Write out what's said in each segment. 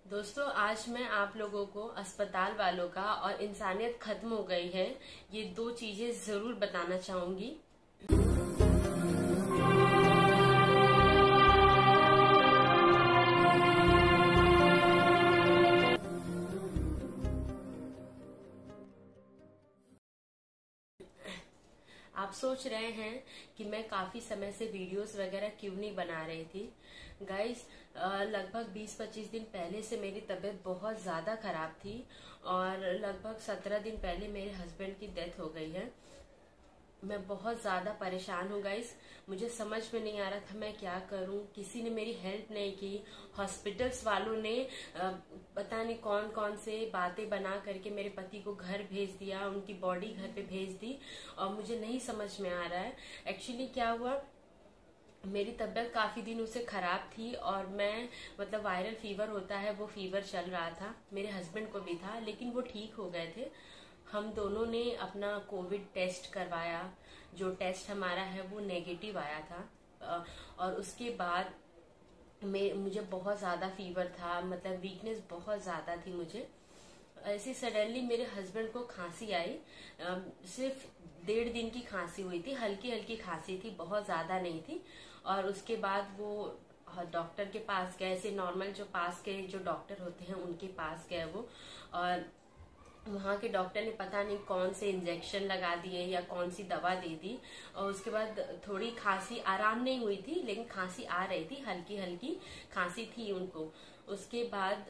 दोस्तों, आज मैं आप लोगों को अस्पताल वालों का और इंसानियत खत्म हो गई है ये दो चीजें जरूर बताना चाहूंगी। आप सोच रहे हैं कि मैं काफी समय से वीडियोस वगैरह क्यों नहीं बना रही थी। गाइस, लगभग 20-25 दिन पहले से मेरी तबीयत बहुत ज्यादा खराब थी और लगभग 17 दिन पहले मेरे हस्बैंड की डेथ हो गई है। मैं बहुत ज्यादा परेशान हूँ गाइस। मुझे समझ में नहीं आ रहा था मैं क्या करूँ। किसी ने मेरी हेल्प नहीं की। हॉस्पिटल्स वालों ने पता नहीं कौन कौन से बातें बना करके मेरे पति को घर भेज दिया, उनकी बॉडी घर पे भेज दी और मुझे नहीं समझ में आ रहा है एक्चुअली क्या हुआ। मेरी तबीयत काफी दिनों से खराब थी और मैं वायरल फीवर होता है वो फीवर चल रहा था। मेरे हस्बैंड को भी था लेकिन वो ठीक हो गए थे। हम दोनों ने अपना कोविड टेस्ट करवाया। जो टेस्ट हमारा है वो नेगेटिव आया था और उसके बाद मुझे बहुत ज्यादा फीवर था, वीकनेस बहुत ज्यादा थी मुझे। ऐसे सडनली मेरे हस्बैंड को खांसी आई। सिर्फ 1.5 दिन की खांसी हुई थी, हल्की हल्की खांसी थी, बहुत ज्यादा नहीं थी। और उसके बाद वो डॉक्टर के पास गए, ऐसे नॉर्मल जो पास के जो डॉक्टर होते हैं उनके पास गए वो। और वहां के डॉक्टर ने पता नहीं कौन से इंजेक्शन लगा दिए या कौन सी दवा दे दी और उसके बाद थोड़ी खांसी आराम नहीं हुई थी लेकिन खांसी आ रही थी, हल्की हल्की खांसी थी उनको। उसके बाद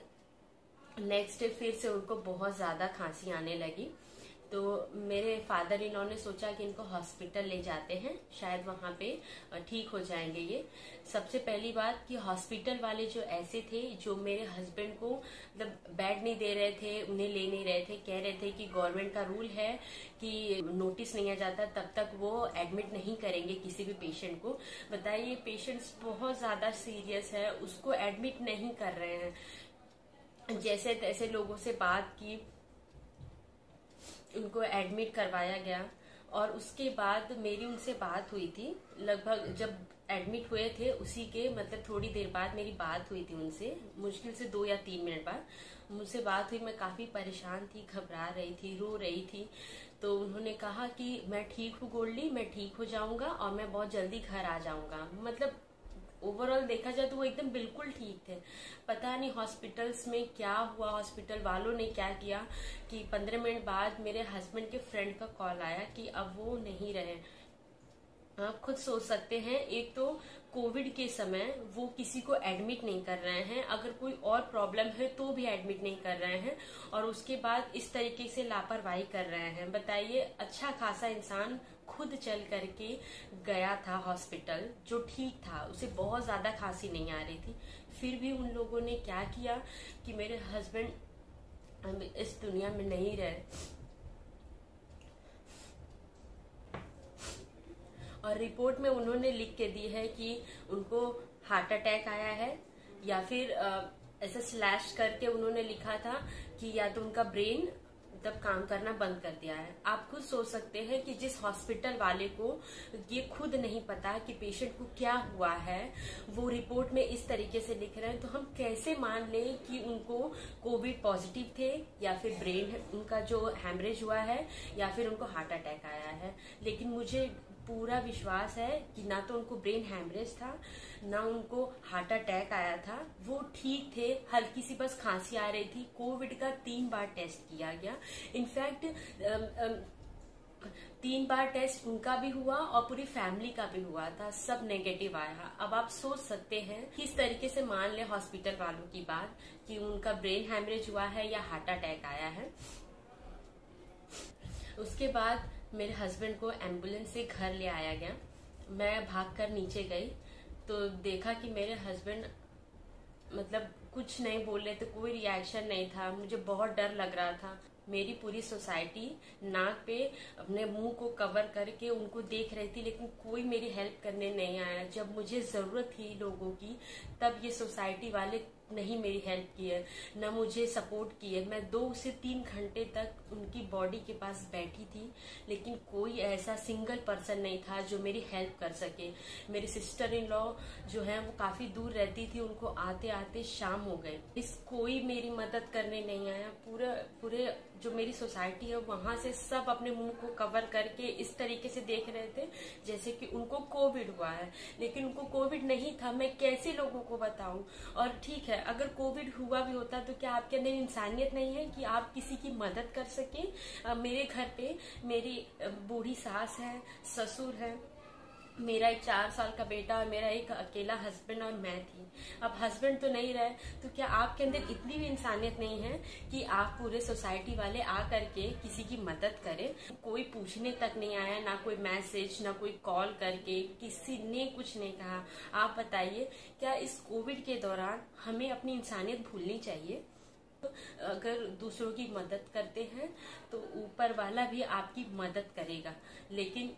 नेक्स्ट डे फिर से उनको बहुत ज्यादा खांसी आने लगी। तो मेरे फादर इन लॉ ने सोचा कि इनको हॉस्पिटल ले जाते हैं, शायद वहां पे ठीक हो जाएंगे ये। सबसे पहली बात कि हॉस्पिटल वाले जो ऐसे थे जो मेरे हस्बैंड को बेड नहीं दे रहे थे, उन्हें ले नहीं रहे थे, कह रहे थे कि गवर्नमेंट का रूल है कि नोटिस नहीं आ जाता तब तक वो एडमिट नहीं करेंगे किसी भी पेशेंट को। बताइए, पेशेंट्स बहुत ज्यादा सीरियस है, उसको एडमिट नहीं कर रहे हैं। जैसे तैसे लोगों से बात की, उनको एडमिट करवाया गया और उसके बाद मेरी उनसे बात हुई थी। लगभग जब एडमिट हुए थे उसी के थोड़ी देर बाद मेरी बात हुई थी उनसे, मुश्किल से 2 या 3 मिनट बाद मुझसे बात हुई। मैं काफी परेशान थी, घबरा रही थी, रो रही थी। तो उन्होंने कहा कि मैं ठीक हूँ गोल्डी, मैं ठीक हो जाऊंगा और मैं बहुत जल्दी घर आ जाऊंगा। ओवरऑल देखा जाए तो वो एकदम बिल्कुल ठीक थे। पता नहीं हॉस्पिटल्स में क्या हुआ, हॉस्पिटल वालों ने क्या किया कि 15 मिनट बाद मेरे हस्बैंड के फ्रेंड का कॉल आया कि अब वो नहीं रहे। आप खुद सोच सकते हैं, एक तो कोविड के समय वो किसी को एडमिट नहीं कर रहे हैं, अगर कोई और प्रॉब्लम है तो भी एडमिट नहीं कर रहे हैं और उसके बाद इस तरीके से लापरवाही कर रहे हैं। बताइए, अच्छा खासा इंसान खुद चल करके गया था हॉस्पिटल, जो ठीक था, उसे बहुत ज्यादा खांसी नहीं आ रही थी, फिर भी उन लोगों ने क्या किया कि मेरे हस्बैंड इस दुनिया में नहीं रहे। और रिपोर्ट में उन्होंने लिख के दी है कि उनको हार्ट अटैक आया है या फिर ऐसा स्लैश करके उन्होंने लिखा था कि या तो उनका ब्रेन काम करना बंद कर दिया है। आप खुद सोच सकते हैं कि जिस हॉस्पिटल वाले को ये खुद नहीं पता कि पेशेंट को क्या हुआ है, वो रिपोर्ट में इस तरीके से लिख रहे हैं, तो हम कैसे मान लें कि उनको कोविड पॉजिटिव थे या फिर ब्रेन उनका जो हैमरेज हुआ है या फिर उनको हार्ट अटैक आया है। लेकिन मुझे पूरा विश्वास है कि ना तो उनको ब्रेन हैमरेज था ना उनको हार्ट अटैक आया था, वो ठीक थे, हल्की सी बस खांसी आ रही थी। कोविड का 3 बार टेस्ट किया गया, इनफैक्ट 3 बार टेस्ट उनका भी हुआ और पूरी फैमिली का भी हुआ था, सब नेगेटिव आया। अब आप सोच सकते हैं किस तरीके से मान ले हॉस्पिटल वालों की बात कि उनका ब्रेन हैमरेज हुआ है या हार्ट अटैक आया है। उसके बाद मेरे हस्बैंड को एम्बुलेंस से घर ले आया गया। मैं भागकर नीचे गई तो देखा कि मेरे हस्बैंड कुछ नहीं बोल रहे थे, कोई रिएक्शन नहीं था। मुझे बहुत डर लग रहा था। मेरी पूरी सोसाइटी नाक पे अपने मुंह को कवर करके उनको देख रही थी लेकिन कोई मेरी हेल्प करने नहीं आया। जब मुझे जरूरत थी लोगों की तब ये सोसाइटी वाले नहीं मेरी हेल्प की है, न मुझे सपोर्ट की है। मैं 2 से 3 घंटे तक उनकी बॉडी के पास बैठी थी, लेकिन कोई ऐसा सिंगल पर्सन नहीं था जो मेरी हेल्प कर सके। मेरी सिस्टर इन लॉ जो है वो काफी दूर रहती थी, उनको आते आते शाम हो गए। कोई मेरी मदद करने नहीं आया। पूरे जो मेरी सोसाइटी है वहां से सब अपने मुंह को कवर करके इस तरीके से देख रहे थे जैसे कि उनको कोविड हुआ है, लेकिन उनको कोविड नहीं था। मैं कैसे लोगों को बताऊं? और ठीक है, अगर कोविड हुआ भी होता तो क्या आपके अंदर इंसानियत नहीं है कि आप किसी की मदद कर सके? मेरे घर पे मेरी बूढ़ी सास है, ससुर है, मेरा एक 4 साल का बेटा और मेरा एक अकेला हस्बैंड और मैं थी। अब हस्बैंड तो नहीं रहे, तो क्या आपके अंदर इतनी भी इंसानियत नहीं है कि आप पूरे सोसाइटी वाले आ करके किसी की मदद करें? कोई पूछने तक नहीं आया, ना कोई मैसेज, ना कोई कॉल करके, किसी ने कुछ नहीं कहा। आप बताइए, क्या इस कोविड के दौरान हमें अपनी इंसानियत भूलनी चाहिए? तो अगर दूसरों की मदद करते हैं तो ऊपर वाला भी आपकी मदद करेगा, लेकिन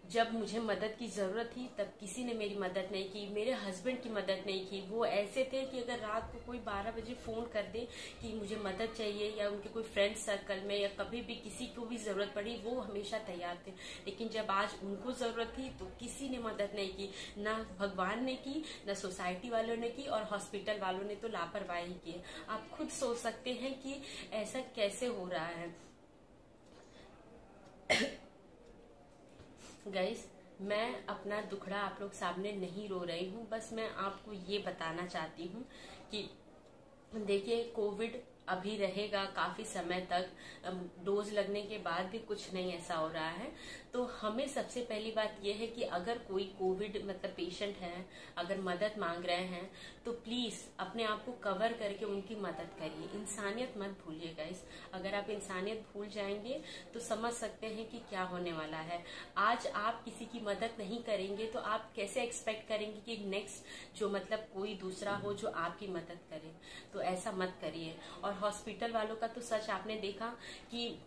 जब मुझे मदद की जरूरत थी तब किसी ने मेरी मदद नहीं की। मेरे हस्बैंड की मदद नहीं की। वो ऐसे थे कि अगर रात को कोई 12 बजे फोन कर दे कि मुझे मदद चाहिए, या उनके कोई फ्रेंड सर्कल में या कभी भी किसी को भी जरूरत पड़ी, वो हमेशा तैयार थे। लेकिन जब आज उनको जरूरत थी तो किसी ने मदद नहीं की। ना भगवान ने की, ना सोसाइटी वालों ने की, और हॉस्पिटल वालों ने तो लापरवाही की। आप खुद सोच सकते हैं कि ऐसा कैसे हो रहा है। गाइस, मैं अपना दुखड़ा आप लोग सामने नहीं रो रही हूँ, बस मैं आपको ये बताना चाहती हूँ कि देखिए, कोविड अभी रहेगा काफी समय तक। डोज लगने के बाद भी कुछ नहीं ऐसा हो रहा है। तो हमें सबसे पहली बात यह है कि अगर कोई कोविड मतलब पेशेंट है, अगर मदद मांग रहे हैं, तो प्लीज अपने आप को कवर करके उनकी मदद करिए। इंसानियत मत भूलिए गाइस। अगर आप इंसानियत भूल जाएंगे तो समझ सकते हैं कि क्या होने वाला है। आज आप किसी की मदद नहीं करेंगे तो आप कैसे एक्सपेक्ट करेंगे कि नेक्स्ट जो मतलब कोई दूसरा हो जो आपकी मदद करे? तो ऐसा मत करिए। और हॉस्पिटल वालों का तो सच आपने देखा कि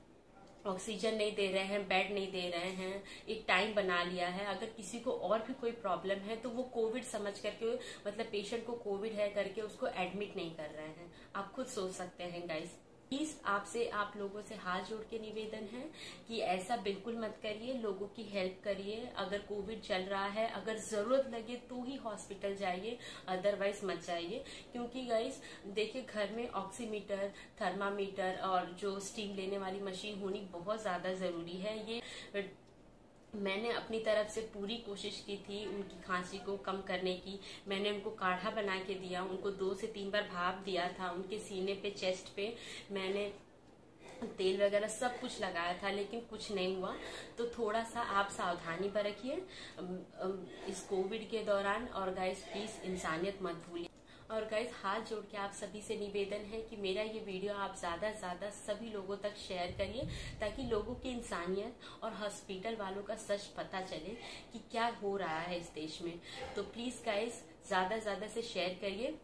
ऑक्सीजन नहीं दे रहे हैं, बेड नहीं दे रहे हैं, एक टाइम बना लिया है। अगर किसी को और भी कोई प्रॉब्लम है तो वो कोविड समझ करके मतलब पेशेंट को कोविड है करके उसको एडमिट नहीं कर रहे हैं। आप खुद सोच सकते हैं गाइस। प्लीज आपसे, आप लोगों से हाथ जोड़ के निवेदन है कि ऐसा बिल्कुल मत करिए। लोगों की हेल्प करिए। अगर कोविड चल रहा है, अगर जरूरत लगे तो ही हॉस्पिटल जाइए, अदरवाइज मत जाइए। क्योंकि गाइस देखिए, घर में ऑक्सीमीटर, थर्मामीटर और जो स्टीम लेने वाली मशीन होनी बहुत ज्यादा जरूरी है। ये मैंने अपनी तरफ से पूरी कोशिश की थी उनकी खांसी को कम करने की। मैंने उनको काढ़ा बना के दिया, उनको 2 से 3 बार भाप दिया था, उनके सीने पे, चेस्ट पे मैंने तेल वगैरह सब कुछ लगाया था, लेकिन कुछ नहीं हुआ। तो थोड़ा सा आप सावधानी बरतिए इस कोविड के दौरान। और गाइस प्लीज इंसानियत मत भूलिए। और गाइस, हाथ जोड़ के आप सभी से निवेदन है कि मेरा ये वीडियो आप ज्यादा से ज्यादा सभी लोगों तक शेयर करिए, ताकि लोगों की इंसानियत और हॉस्पिटल वालों का सच पता चले कि क्या हो रहा है इस देश में। तो प्लीज गाइस ज्यादा से शेयर करिए।